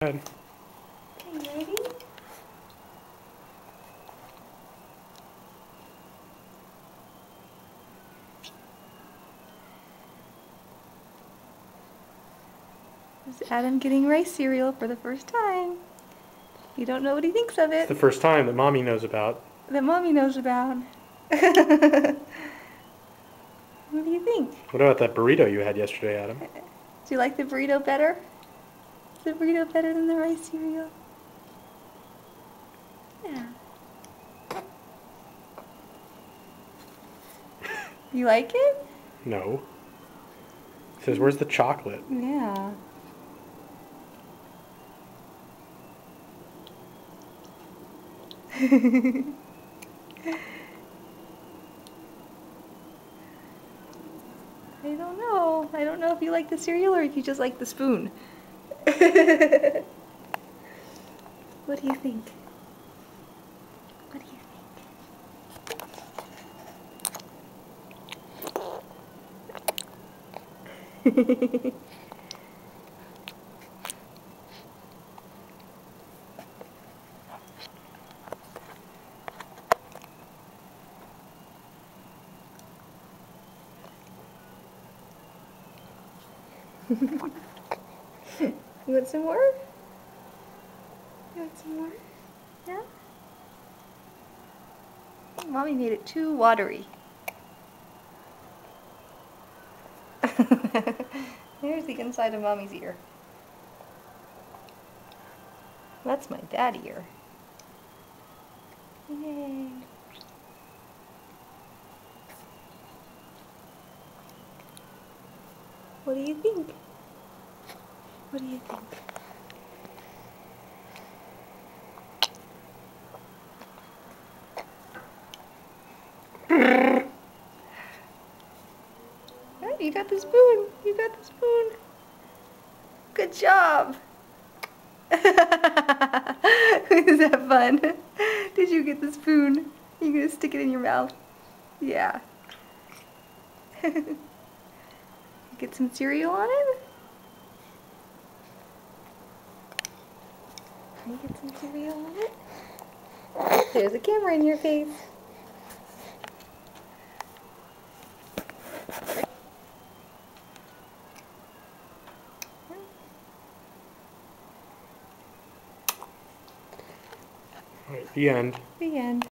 Good. Okay, ready? This is Adam getting rice cereal for the first time. You don't know what he thinks of It's it. the first time that Mommy knows about. That Mommy knows about. What do you think? What about that burrito you had yesterday, Adam? Do you like the burrito better? Is the burrito better than the rice cereal? Yeah. You like it? No. It says, where's the chocolate? Yeah. I don't know. I don't know if you like the cereal or if you just like the spoon. What do you think? What do you think? You want some more? You want some more? Yeah? Mommy made it too watery. Here's the inside of Mommy's ear. That's my bad ear. Yay. What do you think? What do you think? Right, you got the spoon. You got the spoon. Good job. Is that fun? Did you get the spoon? You gonna stick it in your mouth? Yeah. Get some cereal on it? Can you get some cereal on it? There's a camera in your face. All right, the end. The end.